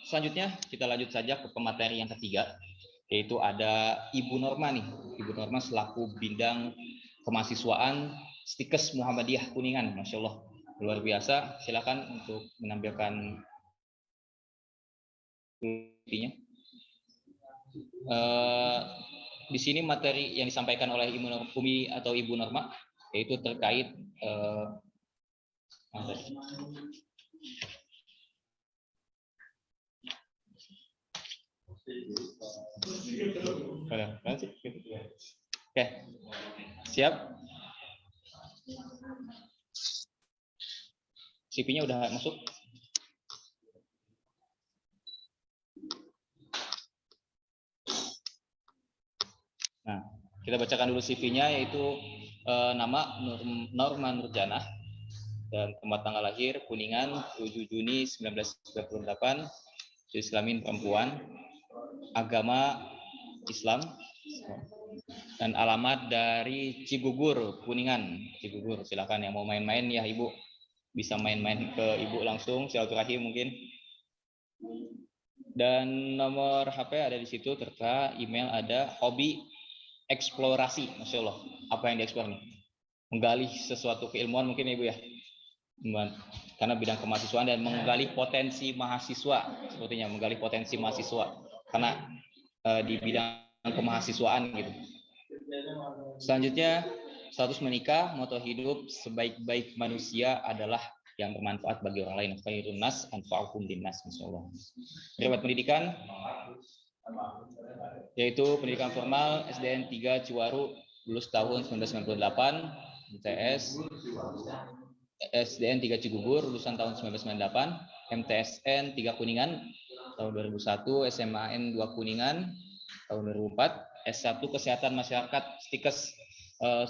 Selanjutnya kita lanjut saja ke pemateri yang ketiga, yaitu ada Ibu Norma nih. Ibu Norma selaku bidang kemahasiswaan Stikes Muhammadiyah Kuningan. Masya Allah, luar biasa. Silakan untuk menampilkan intinya. Di sini materi yang disampaikan oleh Ibu Umi atau Ibu Norma yaitu terkait Oke, siap. CV-nya udah masuk. Nah, kita bacakan dulu CV-nya, yaitu nama Norma Nurjanah dan tempat tanggal lahir Kuningan 7 Juni 1998, jenis kelamin perempuan, agama Islam, dan alamat dari Cigugur Kuningan. Cigugur, silakan yang mau main-main ya Ibu, bisa main-main ke Ibu langsung, silaturahim mungkin. Dan nomor HP ada di situ, serta email ada. Hobi eksplorasi, Masya Allah, apa yang dieksplor nih? Menggali sesuatu keilmuan mungkin Ibu ya, karena bidang kemahasiswaan, dan menggali potensi mahasiswa, sepertinya menggali potensi mahasiswa karena di bidang kemahasiswaan gitu. Selanjutnya, status menikah, moto hidup, sebaik-baik manusia adalah yang bermanfaat bagi orang lain. Khairun nas anfa'uhum linnas, insyaallah. Riwayat pendidikan yaitu pendidikan formal SDN 3 Ciwaru, lulus tahun 1998, ITS SDN 3 Cigugur, lulusan tahun 1998, MTSN 3 Kuningan tahun 2001, SMAN 2 Kuningan tahun 2004, S1 Kesehatan Masyarakat Stikes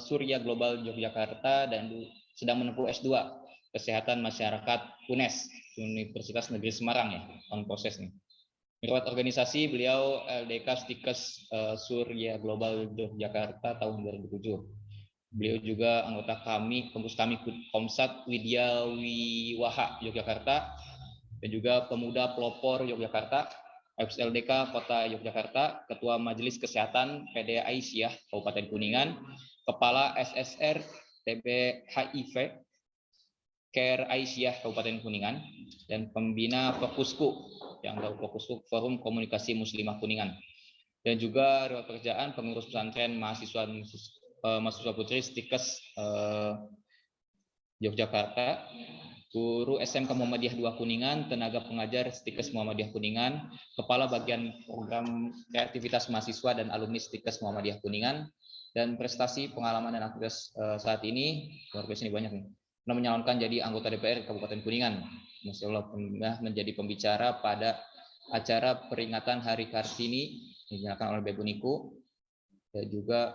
Surya Global Yogyakarta, dan sedang menempuh S2 Kesehatan Masyarakat UNES, Universitas Negeri Semarang ya, on proses nih. Riwayat organisasi beliau LDK Stikes Surya Global Yogyakarta tahun 2007. Beliau juga anggota pengurus kami Komsat Widya Wiwaha Yogyakarta, dan juga Pemuda Pelopor Yogyakarta, FSLDK Kota Yogyakarta, Ketua Majelis Kesehatan PD Aisyah Kabupaten Kuningan, Kepala SSR TB HIV Care Aisyah Kabupaten Kuningan, dan pembina Fokusku, yang tahu Fokusku, Forum Komunikasi Muslimah Kuningan, dan juga riwayat pekerjaan pengurus pesantren mahasiswa putri Stikes Yogyakarta, guru SMK Muhammadiyah 2 Kuningan, tenaga pengajar Stikes Muhammadiyah Kuningan, kepala bagian program kreativitas mahasiswa dan alumni Stikes Muhammadiyah Kuningan, dan prestasi pengalaman dan aktivitas saat ini luar biasa, ini banyak nih. Pernah menyalonkan jadi anggota DPR Kabupaten Kuningan, Masya Allah, pernah menjadi pembicara pada acara peringatan Hari Kartini yang dinyalakan oleh Bebu Niku, dan juga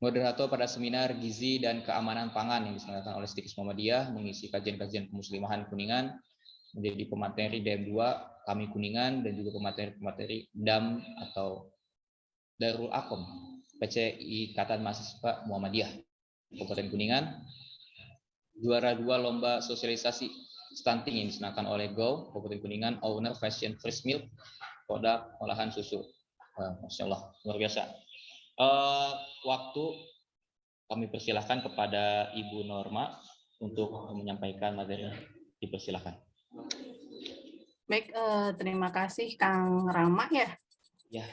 moderator pada seminar gizi dan keamanan pangan yang diselenggarakan oleh Stikes Muhammadiyah, mengisi kajian-kajian kemuslimahan Kuningan, menjadi pemateri DM2 kami Kuningan, dan juga pemateri DAM atau Darul Akom PC Ikatan Mahasiswa Muhammadiyah Kabupaten Kuningan, juara 2 lomba sosialisasi stunting yang diselenggarakan oleh Go Kabupaten Kuningan, owner Fashion Fresh Milk, produk olahan susu. Masya Allah, luar biasa. Waktu kami persilahkan kepada Ibu Norma untuk menyampaikan materi. Dipersilahkan. Baik, terima kasih Kang Rama ya. Ya.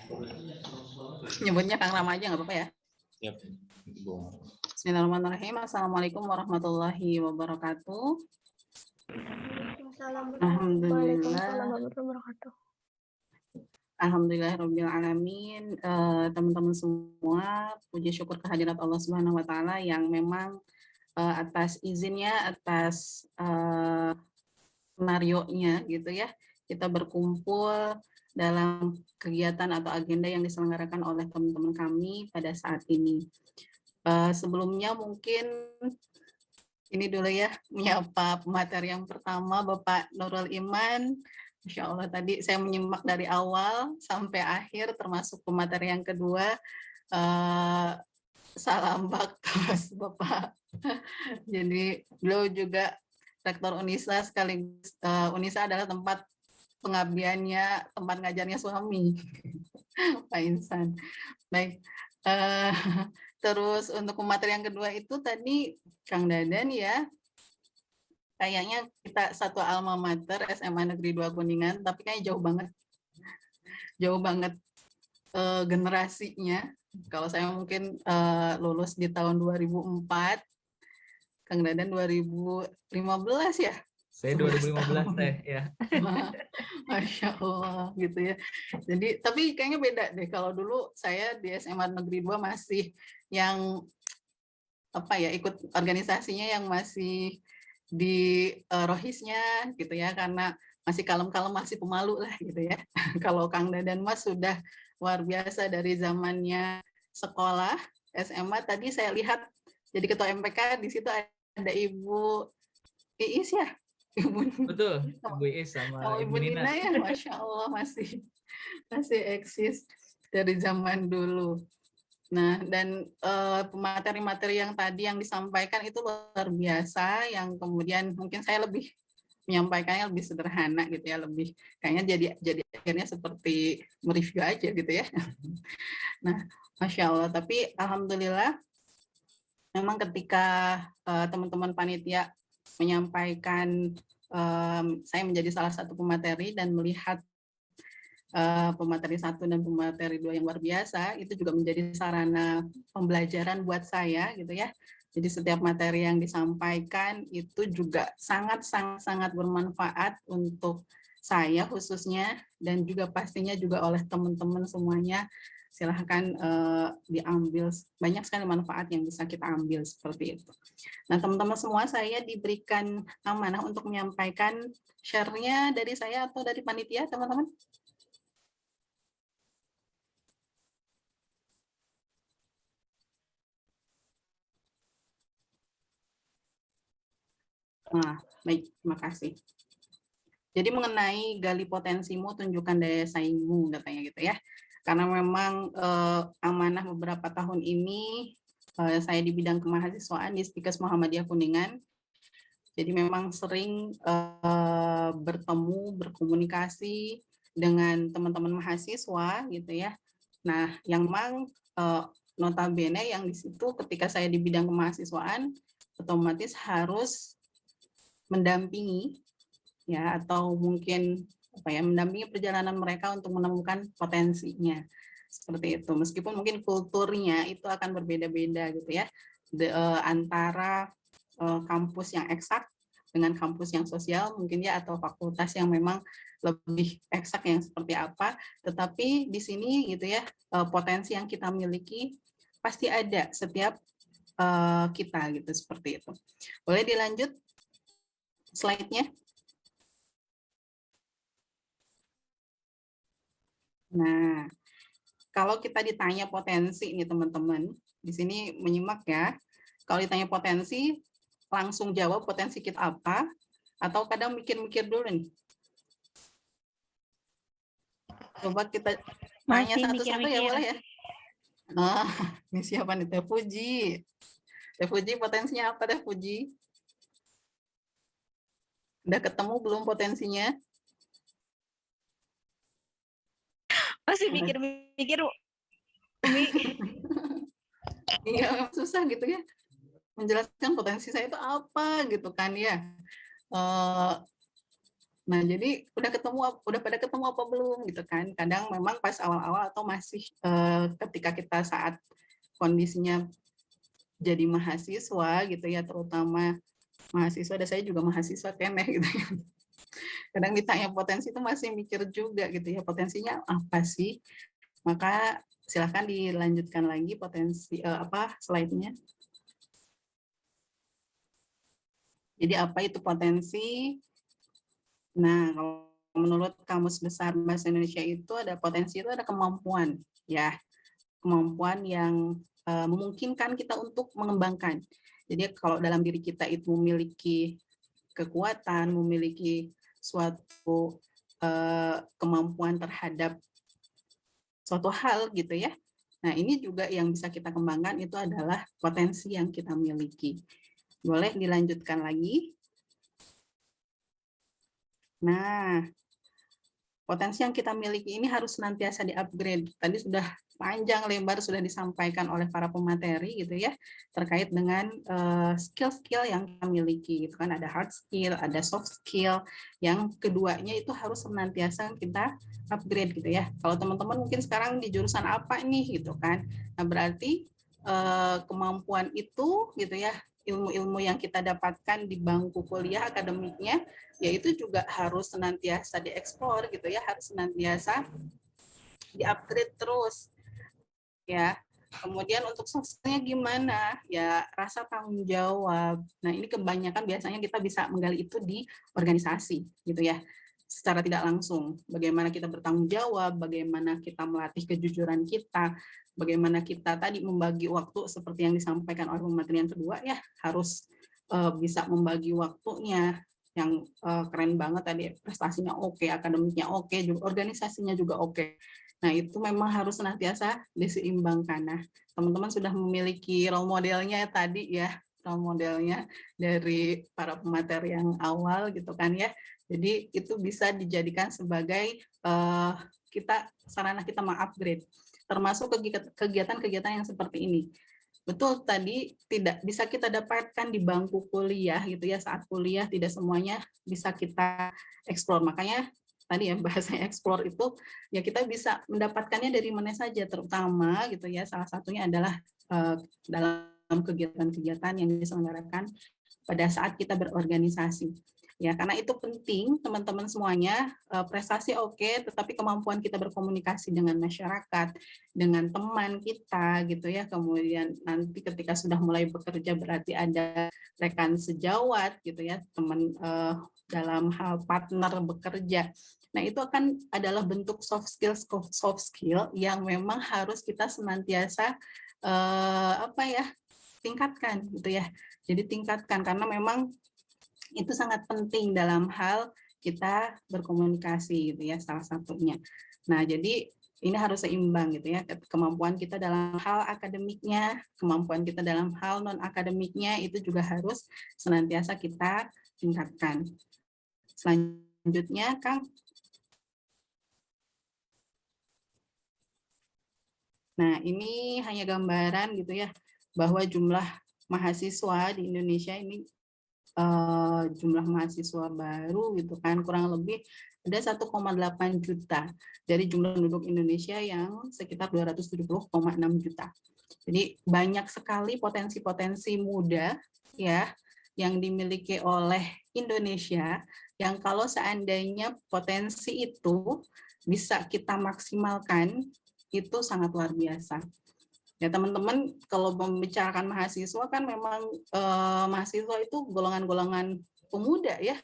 Nyebutnya Kang Rama aja nggak apa-apa ya. Yep. Ibu. Bismillahirrahmanirrahim. Assalamualaikum warahmatullahi wabarakatuh. Alhamdulillahirrahmanirrahim. Teman-teman semua, puji syukur kehadirat Allah Subhanahu wa Ta'ala yang memang atas izinnya, atas skenario-nya gitu ya, kita berkumpul dalam kegiatan atau agenda yang diselenggarakan oleh teman-teman kami pada saat ini. Sebelumnya mungkin ini dulu ya, menyapa pemateri yang pertama Bapak Nurul Iman. Masya Allah, tadi saya menyimak dari awal sampai akhir, termasuk pemateri yang kedua. Salam baktos Bapak. Jadi beliau juga Rektor Unisa sekaligus Unisa adalah tempat pengabdiannya, tempat ngajarnya suami, Pak Insan. Baik. Eh, terus untuk materi yang kedua itu tadi Kang Dadan ya, kayaknya kita satu alma mater SMA Negeri 2 Kuningan, tapi kayaknya jauh banget generasinya. Kalau saya mungkin lulus di tahun 2004, Kang Dadan 2015 ya? Saya 2015 teh ya. Masya Allah gitu ya. Jadi tapi kayaknya beda deh. Kalau dulu saya di SMA Negeri 2 masih yang apa ya, ikut organisasinya yang masih di rohisnya gitu ya, karena masih kalem-kalem, masih pemalu lah gitu ya. Kalau Kang Dadan Mas sudah luar biasa dari zamannya sekolah SMA. Tadi saya lihat jadi ketua MPK, di situ ada Ibu Iis ya, Betul, Ibu Iis sama Ibu Nina ya, Masya Allah masih eksis dari zaman dulu. Nah, dan materi-materi yang tadi yang disampaikan itu luar biasa, yang kemudian mungkin saya lebih menyampaikannya lebih sederhana gitu ya, lebih kayaknya jadi akhirnya seperti mereview aja gitu ya. Nah, Masya Allah, tapi Alhamdulillah memang ketika teman-teman panitia menyampaikan, saya menjadi salah satu pemateri dan melihat pemateri 1 dan pemateri 2 yang luar biasa, itu juga menjadi sarana pembelajaran buat saya gitu ya. Jadi setiap materi yang disampaikan itu juga sangat bermanfaat untuk saya khususnya, dan juga pastinya juga oleh teman-teman semuanya. Silahkan diambil, banyak sekali manfaat yang bisa kita ambil seperti itu. Nah, teman-teman semua, saya diberikan amanah untuk menyampaikan share-nya dari saya atau dari panitia, teman-teman. Nah, baik, terima kasih. Jadi mengenai gali potensimu, tunjukkan daya saingmu, katanya gitu ya. Karena memang amanah beberapa tahun ini saya di bidang kemahasiswaan di Stikes Muhammadiyah Kuningan. Jadi memang sering bertemu, berkomunikasi dengan teman-teman mahasiswa gitu ya. Nah, yang memang notabene yang di situ ketika saya di bidang kemahasiswaan otomatis harus mendampingi ya, atau mungkin apa ya, mendampingi perjalanan mereka untuk menemukan potensinya seperti itu. Meskipun mungkin kulturnya itu akan berbeda-beda gitu ya, antara kampus yang eksak dengan kampus yang sosial mungkin ya, atau fakultas yang memang lebih eksak yang seperti apa. Tetapi di sini gitu ya, potensi yang kita miliki pasti ada setiap kita gitu, seperti itu. Boleh dilanjut slide-nya? Nah, kalau kita ditanya potensi nih teman-teman, di sini menyimak ya. Kalau ditanya potensi, langsung jawab potensi kita apa, atau kadang mikir-mikir dulu nih. Coba kita tanya satu-satu ya, boleh ya? Nah, ini siapa nih? Teh Puji. Teh Puji, potensinya apa Teh Puji? Udah ketemu belum potensinya? Masih mikir-mikir, Iya, susah gitu ya menjelaskan potensi saya itu apa gitu kan ya. Nah, jadi udah pada ketemu apa belum gitu kan? Kadang memang pas awal-awal atau masih ketika kita saat kondisinya jadi mahasiswa gitu ya, terutama mahasiswa, dan saya juga mahasiswa keneh gitu ya. Kadang ditanya potensi itu masih mikir juga gitu ya, potensinya apa sih? Maka silakan dilanjutkan lagi potensi slide-nya. Jadi apa itu potensi? Nah, kalau menurut Kamus Besar Bahasa Indonesia itu ada potensi, itu ada kemampuan ya. Kemampuan yang memungkinkan kita untuk mengembangkan. Jadi kalau dalam diri kita itu memiliki kekuatan, memiliki suatu kemampuan terhadap suatu hal gitu ya. Nah, ini juga yang bisa kita kembangkan, itu adalah potensi yang kita miliki. Boleh dilanjutkan lagi. Nah, potensi yang kita miliki ini harus senantiasa di-upgrade. Tadi sudah panjang lebar sudah disampaikan oleh para pemateri gitu ya, terkait dengan skill-skill yang kita miliki gitu kan. Ada hard skill, ada soft skill. Yang keduanya itu harus senantiasa kita upgrade gitu ya. Kalau teman-teman mungkin sekarang di jurusan apa nih gitu kan. Nah, berarti kemampuan itu gitu ya, ilmu-ilmu yang kita dapatkan di bangku kuliah akademiknya, yaitu juga harus senantiasa dieksplor gitu ya, harus senantiasa di-upgrade terus ya. Kemudian untuk soft skill-nya gimana? Ya rasa tanggung jawab. Nah, ini kebanyakan biasanya kita bisa menggali itu di organisasi gitu ya. Secara tidak langsung, bagaimana kita bertanggung jawab, bagaimana kita melatih kejujuran kita, bagaimana kita tadi membagi waktu seperti yang disampaikan oleh pemateri yang kedua ya, harus bisa membagi waktunya yang keren banget tadi, prestasinya oke, akademiknya oke, juga organisasinya juga oke. Nah, itu memang harus senantiasa diseimbangkan. Nah, teman-teman sudah memiliki role modelnya tadi ya, role modelnya dari para pemateri yang awal gitu kan ya. Jadi itu bisa dijadikan sebagai sarana kita mengupgrade, termasuk kegiatan-kegiatan yang seperti ini. Betul, tadi tidak bisa kita dapatkan di bangku kuliah gitu ya, saat kuliah tidak semuanya bisa kita eksplor. Makanya tadi ya bahasanya eksplor itu ya kita bisa mendapatkannya dari mana saja, terutama gitu ya, salah satunya adalah dalam kegiatan-kegiatan yang diselenggarakan pada saat kita berorganisasi. Ya, karena itu penting teman-teman semuanya, prestasi oke, tetapi kemampuan kita berkomunikasi dengan masyarakat, dengan teman kita gitu ya, kemudian nanti ketika sudah mulai bekerja berarti ada rekan sejawat gitu ya, teman dalam hal partner bekerja. Nah, itu akan adalah bentuk soft skill yang memang harus kita senantiasa tingkatkan gitu ya. Jadi tingkatkan karena memang itu sangat penting dalam hal kita berkomunikasi gitu ya, salah satunya. Nah, jadi ini harus seimbang gitu ya, kemampuan kita dalam hal akademiknya, kemampuan kita dalam hal non akademiknya itu juga harus senantiasa kita tingkatkan. Selanjutnya, Kang. Nah, ini hanya gambaran gitu ya, bahwa jumlah mahasiswa di Indonesia ini jumlah mahasiswa baru gitu kan kurang lebih ada 1,8 juta dari jumlah penduduk Indonesia yang sekitar 270,6 juta. Jadi banyak sekali potensi-potensi muda ya yang dimiliki oleh Indonesia yang kalau seandainya potensi itu bisa kita maksimalkan itu sangat luar biasa. Ya teman-teman, kalau membicarakan mahasiswa kan memang mahasiswa itu golongan-golongan pemuda ya,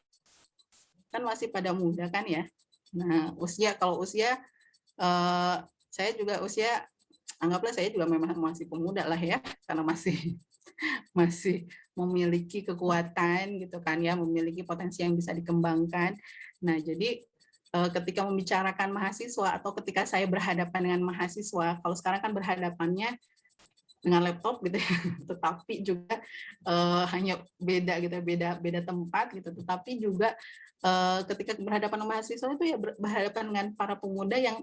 kan masih pada muda kan ya. Nah kalau usia saya juga usia, anggaplah saya juga memang masih pemuda lah ya, karena masih memiliki kekuatan gitu kan ya, memiliki potensi yang bisa dikembangkan. Nah jadi ketika membicarakan mahasiswa atau ketika saya berhadapan dengan mahasiswa, kalau sekarang kan berhadapannya dengan laptop gitu ya, tetapi juga hanya beda gitu, beda tempat gitu, tetapi juga ketika berhadapan dengan mahasiswa itu ya berhadapan dengan para pemuda yang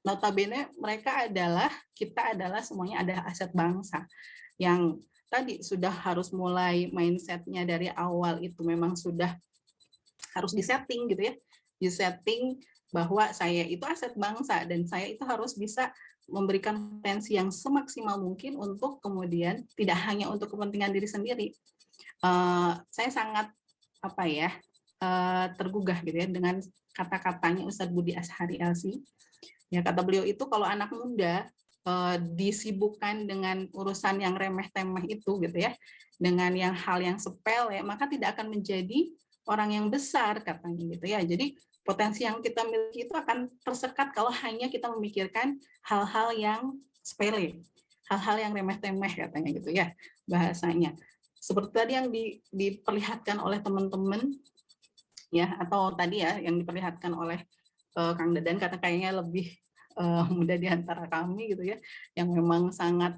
notabene kita adalah semuanya ada aset bangsa yang tadi sudah harus mulai mindsetnya dari awal itu memang sudah harus disetting gitu ya, disetting bahwa saya itu aset bangsa dan saya itu harus bisa memberikan potensi yang semaksimal mungkin untuk kemudian tidak hanya untuk kepentingan diri sendiri. Saya sangat tergugah gitu ya dengan kata-katanya Ustadz Budi Ashari LC. Ya, kata beliau itu kalau anak muda disibukkan dengan urusan yang remeh-temeh itu gitu ya, dengan hal yang sepele, maka tidak akan menjadi orang yang besar katanya gitu ya. Jadi potensi yang kita miliki itu akan tersekat kalau hanya kita memikirkan hal-hal yang sepele, hal-hal yang remeh-temeh katanya gitu ya bahasanya. Seperti tadi yang diperlihatkan oleh teman-teman ya, atau tadi ya yang diperlihatkan oleh Kang Dadan, kayaknya lebih muda di antara kami gitu ya, yang memang sangat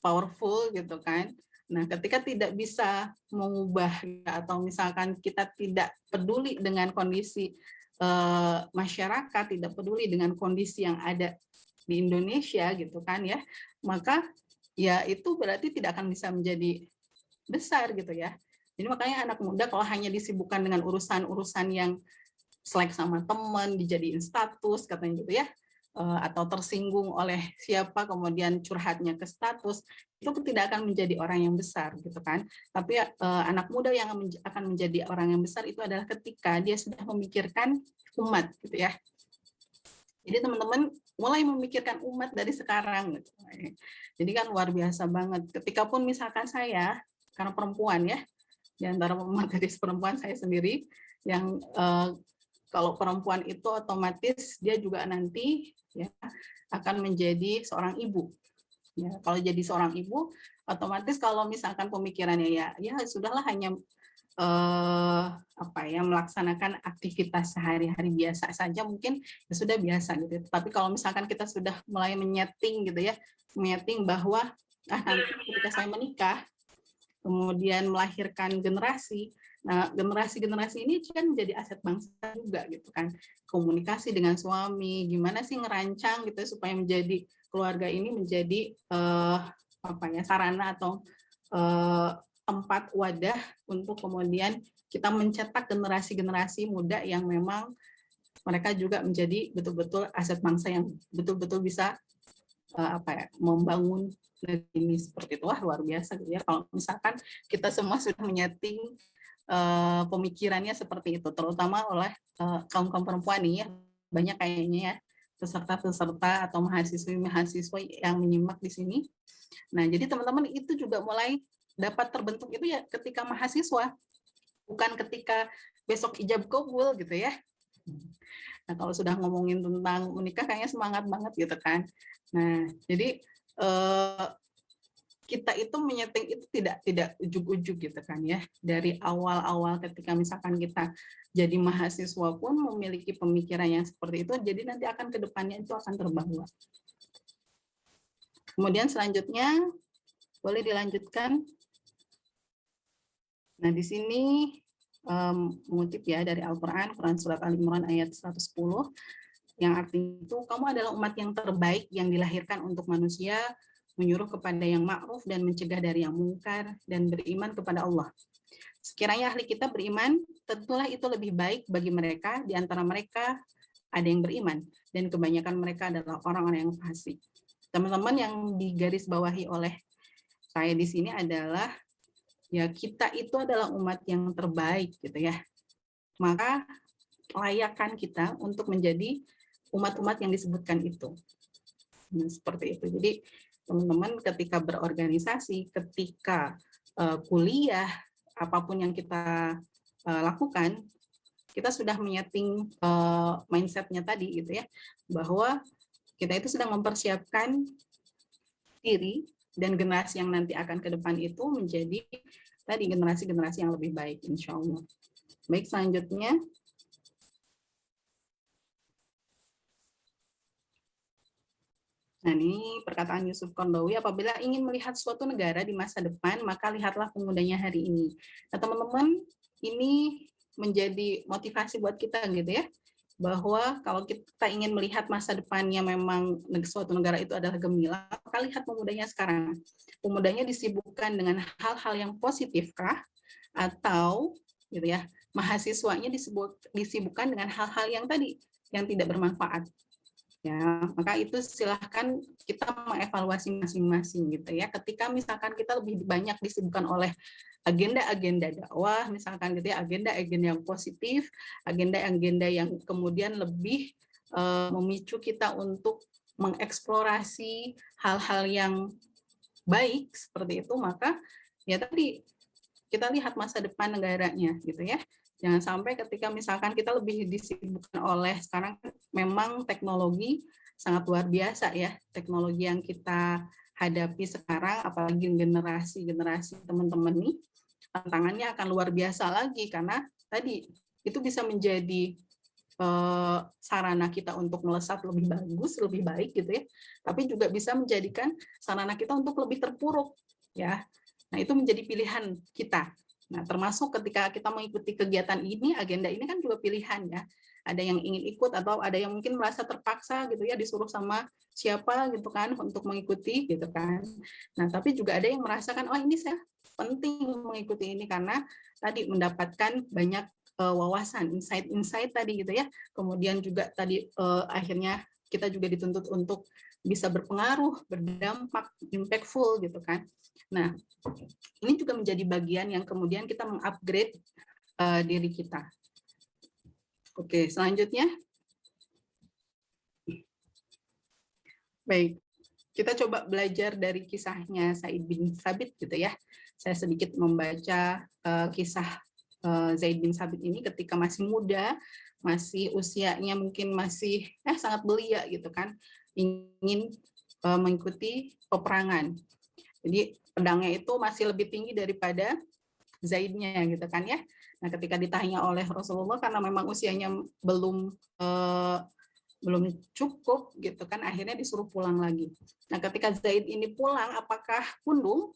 powerful gitu kan. Nah, ketika tidak bisa mengubah atau misalkan kita tidak peduli dengan kondisi masyarakat, tidak peduli dengan kondisi yang ada di Indonesia gitu kan ya, maka ya itu berarti tidak akan bisa menjadi besar gitu ya. Jadi makanya anak muda kalau hanya disibukkan dengan urusan-urusan yang selek sama teman, dijadiin status katanya gitu ya, atau tersinggung oleh siapa kemudian curhatnya ke status, itu tidak akan menjadi orang yang besar gitu kan. Tapi anak muda yang akan menjadi orang yang besar itu adalah ketika dia sudah memikirkan umat gitu ya. Jadi teman-teman mulai memikirkan umat dari sekarang gitu. Jadi kan luar biasa banget. Ketika pun misalkan saya karena perempuan ya, di antara umat gadis perempuan saya sendiri yang kalau perempuan itu otomatis dia juga nanti ya akan menjadi seorang ibu. Ya, kalau jadi seorang ibu, otomatis kalau misalkan pemikirannya ya sudahlah hanya melaksanakan aktivitas sehari-hari biasa saja mungkin ya sudah biasa gitu. Tapi kalau misalkan kita sudah mulai menyeting gitu ya, menyeting bahwa nanti ketika saya menikah kemudian melahirkan generasi. Nah, generasi-generasi ini kan menjadi aset bangsa juga gitu kan. Komunikasi dengan suami, gimana sih ngerancang gitu supaya menjadi keluarga ini menjadi sarana atau tempat wadah untuk kemudian kita mencetak generasi-generasi muda yang memang mereka juga menjadi betul-betul aset bangsa yang betul-betul bisa membangun negeri ini seperti itu. Wah, luar biasa gitu ya kalau misalkan kita semua sudah menyeting pemikirannya seperti itu, terutama oleh kaum perempuan nih ya, banyak kayaknya ya peserta-peserta atau mahasiswa yang menyimak di sini. Nah, jadi teman-teman itu juga mulai dapat terbentuk itu ya ketika mahasiswa, bukan ketika besok ijab kabul gitu ya. Nah, kalau sudah ngomongin tentang menikah kayaknya semangat banget gitu kan. Nah, jadi kita itu menyeting itu tidak ujug-ujug gitu kan ya. Dari awal-awal ketika misalkan kita jadi mahasiswa pun memiliki pemikiran yang seperti itu, jadi nanti akan ke depannya itu akan terbawa. Kemudian selanjutnya boleh dilanjutkan. Nah, di sini mengutip ya dari Al-Quran, Quran Surat Al-Imran ayat 110, yang artinya itu kamu adalah umat yang terbaik yang dilahirkan untuk manusia, menyuruh kepada yang ma'ruf dan mencegah dari yang mungkar, dan beriman kepada Allah. Sekiranya ahli kita beriman, tentulah itu lebih baik bagi mereka, di antara mereka ada yang beriman, dan kebanyakan mereka adalah orang-orang yang fasik. Teman-teman yang digarisbawahi oleh saya di sini adalah ya kita itu adalah umat yang terbaik gitu ya. Maka layakan kita untuk menjadi umat-umat yang disebutkan itu. Nah, seperti itu. Jadi teman-teman ketika berorganisasi, ketika kuliah, apapun yang kita lakukan, kita sudah menyeting mindset-nya tadi gitu ya, bahwa kita itu sedang mempersiapkan diri dan generasi yang nanti akan ke depan itu menjadi tadi generasi-generasi yang lebih baik, insya Allah. Baik, selanjutnya. Nah, ini perkataan Yusuf Qaradawi, apabila ingin melihat suatu negara di masa depan, maka lihatlah pemudanya hari ini. Nah, teman-teman, ini menjadi motivasi buat kita gitu ya, bahwa kalau kita ingin melihat masa depannya memang suatu negara itu adalah gemilang, maka lihat pemudanya sekarang. Pemudanya disibukkan dengan hal-hal yang positifkah, atau gitu ya, mahasiswanya disibukkan dengan hal-hal yang tadi, yang tidak bermanfaat. Ya, maka itu silahkan kita mengevaluasi masing-masing gitu ya. Ketika misalkan kita lebih banyak disibukkan oleh agenda-agenda dakwah, misalkan gitu ya, agenda-agenda yang positif, agenda-agenda yang kemudian lebih memicu kita untuk mengeksplorasi hal-hal yang baik seperti itu, maka ya tadi kita lihat masa depan negaranya gitu ya. Jangan sampai ketika misalkan kita lebih disibukkan oleh sekarang memang teknologi sangat luar biasa ya, teknologi yang kita hadapi sekarang, apalagi generasi teman-teman nih, tantangannya akan luar biasa lagi karena tadi itu bisa menjadi sarana kita untuk melesat lebih bagus, lebih baik gitu ya, tapi juga bisa menjadikan sarana kita untuk lebih terpuruk ya. Nah, itu menjadi pilihan kita. Nah, termasuk ketika kita mengikuti kegiatan ini, agenda ini kan juga pilihan ya. Ada yang ingin ikut atau ada yang mungkin merasa terpaksa gitu ya, disuruh sama siapa gitu kan untuk mengikuti gitu kan. Nah, tapi juga ada yang merasakan, oh ini saya penting mengikuti ini karena tadi mendapatkan banyak wawasan, insight tadi gitu ya. Kemudian juga tadi akhirnya kita juga dituntut untuk bisa berpengaruh, berdampak, impactful gitu kan. Nah, ini juga menjadi bagian yang kemudian kita mengupgrade diri kita. Oke, selanjutnya. Baik, kita coba belajar dari kisahnya Zaid bin Thabit gitu ya. Saya sedikit membaca kisah Zaid bin Thabit ini ketika masih muda, masih usianya mungkin masih sangat belia gitu kan, ingin mengikuti peperangan. Jadi pedangnya itu masih lebih tinggi daripada Zaidnya gitu kan ya. Nah, ketika ditanya oleh Rasulullah karena memang usianya belum cukup gitu kan, akhirnya disuruh pulang lagi. Nah, ketika Zaid ini pulang, apakah pundung?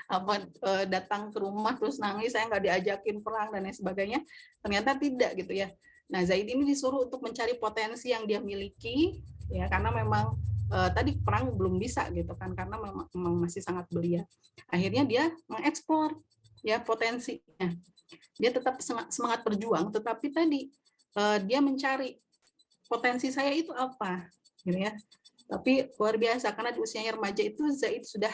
Apa datang ke rumah terus nangis, saya nggak diajakin perang dan lain sebagainya? Ternyata tidak gitu ya. Nah, Zaid ini disuruh untuk mencari potensi yang dia miliki ya, karena memang tadi perang belum bisa gitu kan, karena memang masih sangat belia. Akhirnya dia mengeksplor ya potensinya. Dia tetap semangat berjuang, tetapi tadi dia mencari potensi saya itu apa gitu ya. Tapi luar biasa karena di usianya remaja itu Zaid sudah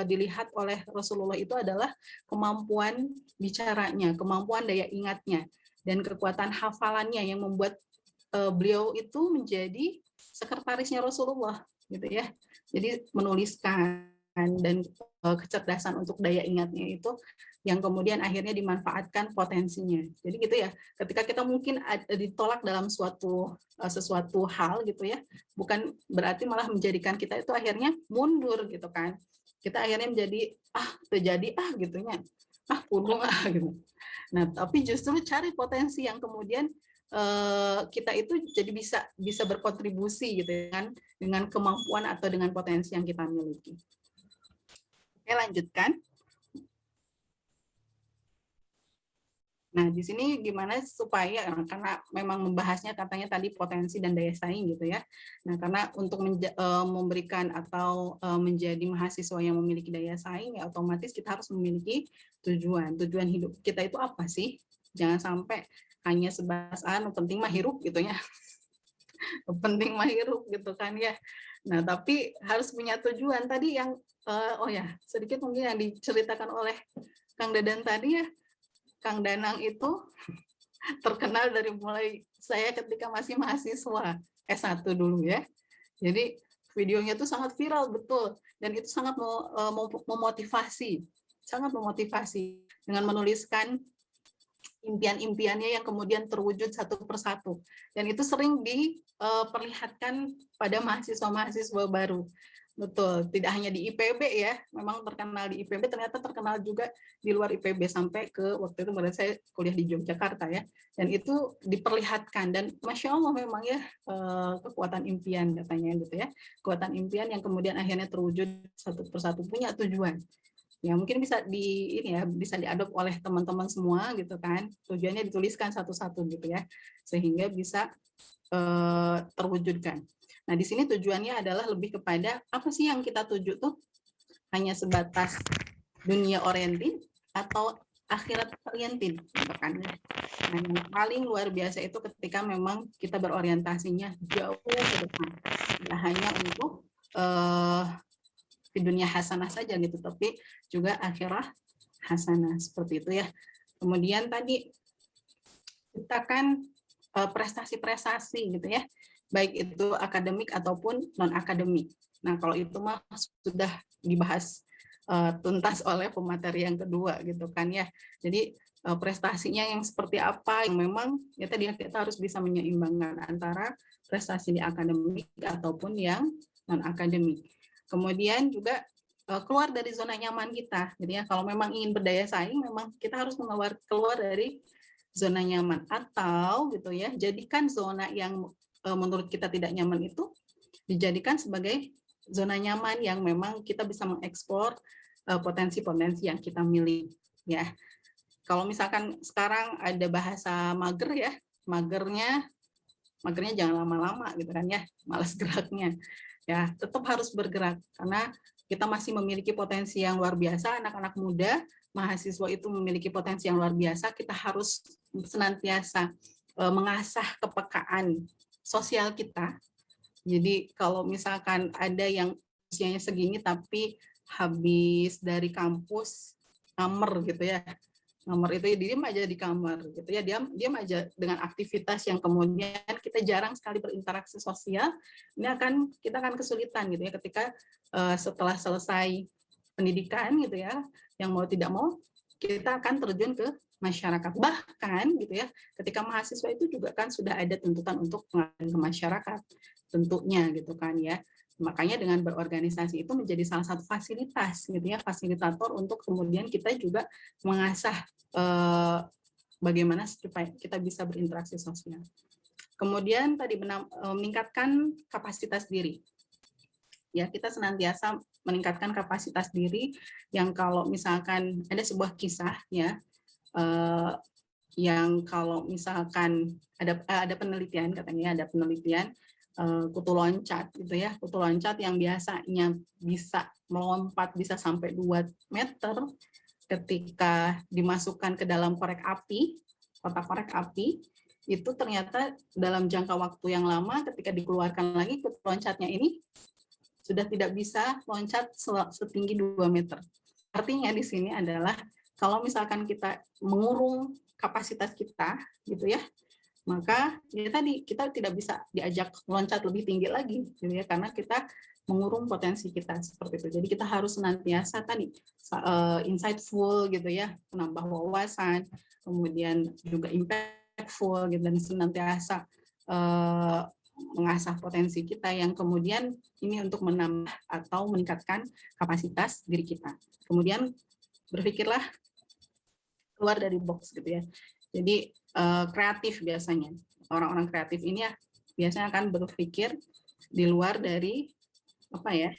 dilihat oleh Rasulullah itu adalah kemampuan bicaranya, kemampuan daya ingatnya, dan kekuatan hafalannya yang membuat beliau itu menjadi sekretarisnya Rasulullah gitu ya. Jadi menuliskan dan kecerdasan untuk daya ingatnya itu yang kemudian akhirnya dimanfaatkan potensinya. Jadi gitu ya, ketika kita mungkin ditolak dalam sesuatu hal gitu ya, bukan berarti malah menjadikan kita itu akhirnya mundur gitu kan. Kita akhirnya menjadi terjadi gitunya, pundung gitu. Nah, tapi justru cari potensi yang kemudian kita itu jadi bisa berkontribusi gitu kan dengan kemampuan atau dengan potensi yang kita miliki. Oke, lanjutkan. Nah, di sini gimana supaya, karena memang membahasnya katanya tadi potensi dan daya saing gitu ya. Nah, karena untuk memberikan atau menjadi mahasiswa yang memiliki daya saing, ya otomatis kita harus memiliki tujuan. Tujuan hidup kita itu apa sih? Jangan sampai hanya sebatas penting mah hirup gitu ya. Penting mah hirup gitu kan ya. Nah, tapi harus punya tujuan tadi yang sedikit mungkin yang diceritakan oleh Kang Dadan tadi ya. Kang Danang itu terkenal dari mulai saya ketika masih mahasiswa S1 dulu ya. Jadi videonya itu sangat viral betul dan itu sangat memotivasi, sangat memotivasi dengan menuliskan impian-impiannya yang kemudian terwujud satu persatu. Dan itu sering diperlihatkan pada mahasiswa-mahasiswa baru. Betul, tidak hanya di IPB ya, memang terkenal di IPB, ternyata terkenal juga di luar IPB sampai ke waktu itu menurut saya kuliah di Yogyakarta ya. Dan itu diperlihatkan dan Masya Allah memang ya kekuatan impian katanya gitu ya. Kekuatan impian yang kemudian akhirnya terwujud satu persatu punya tujuan. Ya mungkin bisa bisa diadop oleh teman-teman semua gitu kan, tujuannya dituliskan satu-satu gitu ya sehingga bisa terwujudkan. Nah di sini tujuannya adalah lebih kepada apa sih yang kita tuju tuh, hanya sebatas dunia oriented atau akhirat oriented gitu kan. Nah yang paling luar biasa itu ketika memang kita berorientasinya jauh ke depan, tidak hanya untuk di dunia hasanah saja gitu, tapi juga akhirah hasanah seperti itu ya. Kemudian tadi kita kan prestasi-prestasi gitu ya, baik itu akademik ataupun non akademik. Nah kalau itu mah sudah dibahas tuntas oleh pemateri yang kedua gitu kan ya. Jadi prestasinya yang seperti apa yang memang ya tadi kita harus bisa menyeimbangkan antara prestasi di akademik ataupun yang non akademik. Kemudian juga keluar dari zona nyaman kita. Jadi ya kalau memang ingin berdaya saing, memang kita harus keluar dari zona nyaman atau gitu ya, jadikan zona yang menurut kita tidak nyaman itu dijadikan sebagai zona nyaman yang memang kita bisa mengeksplor potensi-potensi yang kita miliki ya. Kalau misalkan sekarang ada bahasa mager ya, magernya jangan lama-lama gitu kan ya, malas geraknya. Ya, tetap harus bergerak karena kita masih memiliki potensi yang luar biasa, anak-anak muda, mahasiswa itu memiliki potensi yang luar biasa, kita harus senantiasa mengasah kepekaan sosial kita. Jadi kalau misalkan ada yang usianya segini tapi habis dari kampus ngamer gitu ya, nomor itu diem aja di kamar gitu ya, diam aja dengan aktivitas yang kemudian kita jarang sekali berinteraksi sosial, ini kita akan kesulitan gitu ya ketika setelah selesai pendidikan gitu ya, yang mau tidak mau kita akan terjun ke masyarakat. Bahkan gitu ya, ketika mahasiswa itu juga kan sudah ada tuntutan untuk pengabdian ke masyarakat tentunya gitu kan ya. Makanya dengan berorganisasi itu menjadi salah satu fasilitas gitu ya, fasilitator untuk kemudian kita juga mengasah bagaimana supaya kita bisa berinteraksi sosial. Kemudian tadi meningkatkan kapasitas diri. Ya, kita senantiasa meningkatkan kapasitas diri yang kalau misalkan ada sebuah kisah ya, yang kalau misalkan ada penelitian, katanya ada penelitian kutu loncat gitu ya, kutu loncat yang biasanya bisa melompat bisa sampai 2 meter, ketika dimasukkan ke dalam korek api, kotak korek api, itu ternyata dalam jangka waktu yang lama ketika dikeluarkan lagi kutu loncatnya ini sudah tidak bisa loncat setinggi 2 meter. Artinya di sini adalah kalau misalkan kita mengurung kapasitas kita gitu ya, maka ya tadi kita tidak bisa diajak loncat lebih tinggi lagi gitu ya, karena kita mengurung potensi kita seperti itu. Jadi kita harus senantiasa tadi insightful gitu ya, menambah wawasan, kemudian juga impactful gitu, dan senantiasa mengasah potensi kita yang kemudian ini untuk menambah atau meningkatkan kapasitas diri kita. Kemudian berpikirlah keluar dari box gitu ya. Jadi kreatif biasanya, orang-orang kreatif ini ya biasanya akan berpikir di luar dari apa ya,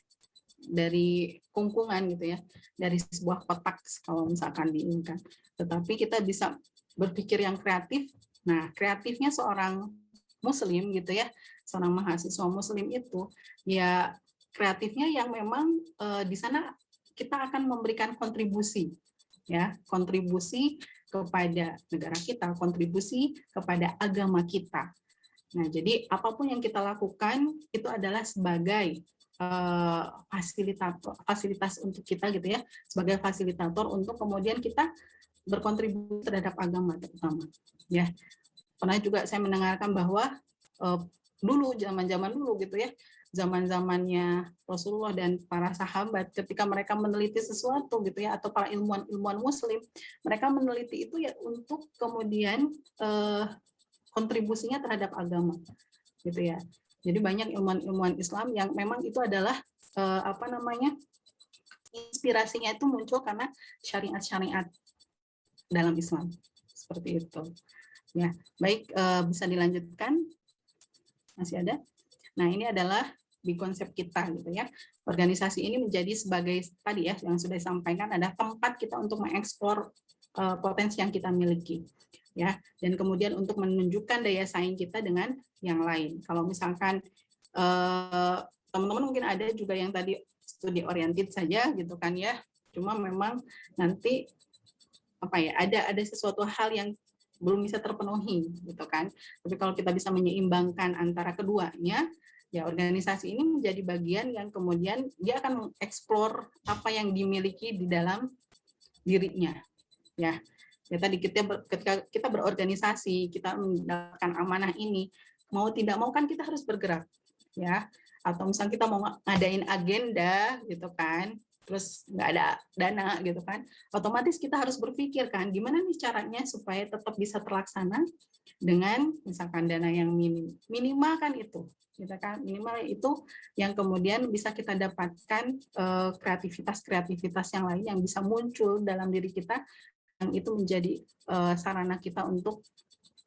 dari kungkungan gitu ya, dari sebuah kotak kalau misalkan diinginkan. Tetapi kita bisa berpikir yang kreatif. Nah, kreatifnya seorang Muslim gitu ya, seorang mahasiswa Muslim itu ya kreatifnya yang memang di sana kita akan memberikan kontribusi ya, kontribusi kepada negara kita, kontribusi kepada agama kita. Nah, jadi apapun yang kita lakukan itu adalah sebagai fasilitas untuk kita gitu ya, sebagai fasilitator untuk kemudian kita berkontribusi terhadap agama terutama ya. Pernah juga saya mendengarkan bahwa dulu zaman-zaman dulu gitu ya, zaman-zamannya Rasulullah dan para sahabat ketika mereka meneliti sesuatu gitu ya, atau para ilmuwan Muslim, mereka meneliti itu ya untuk kemudian kontribusinya terhadap agama gitu ya. Jadi banyak ilmuwan Islam yang memang itu adalah inspirasinya itu muncul karena syariat-syariat dalam Islam seperti itu. Ya, baik, bisa dilanjutkan. Masih ada? Nah, ini adalah di konsep kita gitu ya. Organisasi ini menjadi sebagai tadi ya yang sudah disampaikan, ada tempat kita untuk mengeksplor potensi yang kita miliki. Ya, dan kemudian untuk menunjukkan daya saing kita dengan yang lain. Kalau misalkan teman-teman mungkin ada juga yang tadi studi oriented saja gitu kan ya. Cuma memang nanti ada sesuatu hal yang belum bisa terpenuhi gitu kan. Tapi kalau kita bisa menyeimbangkan antara keduanya, ya organisasi ini menjadi bagian yang kemudian dia akan mengeksplor apa yang dimiliki di dalam dirinya. Ya tadi ketika kita berorganisasi, kita mendapatkan amanah ini, mau tidak mau kan kita harus bergerak ya. Atau misalnya kita mau ngadain agenda gitu kan, terus nggak ada dana gitu kan, otomatis kita harus berpikir kan gimana nih caranya supaya tetap bisa terlaksana dengan misalkan dana yang minimal kan itu, gitu kan, minimal itu yang kemudian bisa kita dapatkan kreativitas yang lain yang bisa muncul dalam diri kita, yang itu menjadi sarana kita untuk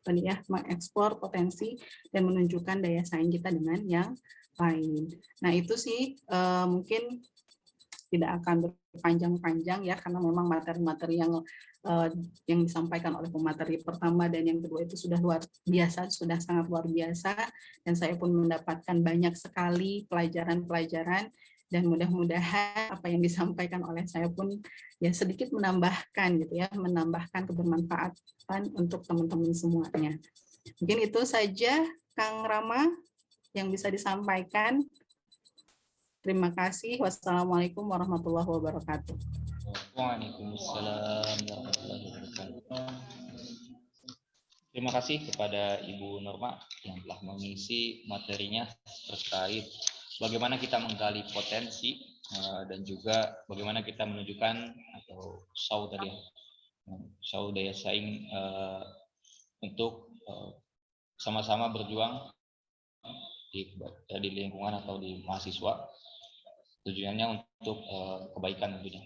tadi ya mengeksplor potensi dan menunjukkan daya saing kita dengan yang lain. Nah itu sih mungkin tidak akan panjang-panjang ya, karena memang materi-materi yang disampaikan oleh pemateri pertama dan yang kedua itu sudah luar biasa, sudah sangat luar biasa, dan saya pun mendapatkan banyak sekali pelajaran-pelajaran, dan mudah-mudahan apa yang disampaikan oleh saya pun ya sedikit menambahkan gitu ya, menambahkan kebermanfaatan untuk teman-teman semuanya. Mungkin itu saja Kang Rama yang bisa disampaikan. Terima kasih. Wassalamualaikum warahmatullahi wabarakatuh. Waalaikumsalam warahmatullahi wabarakatuh. Terima kasih kepada Ibu Norma yang telah mengisi materinya terkait bagaimana kita menggali potensi dan juga bagaimana kita menunjukkan atau show daya saing untuk sama-sama berjuang di lingkungan atau di mahasiswa, tujuannya untuk kebaikan tentunya.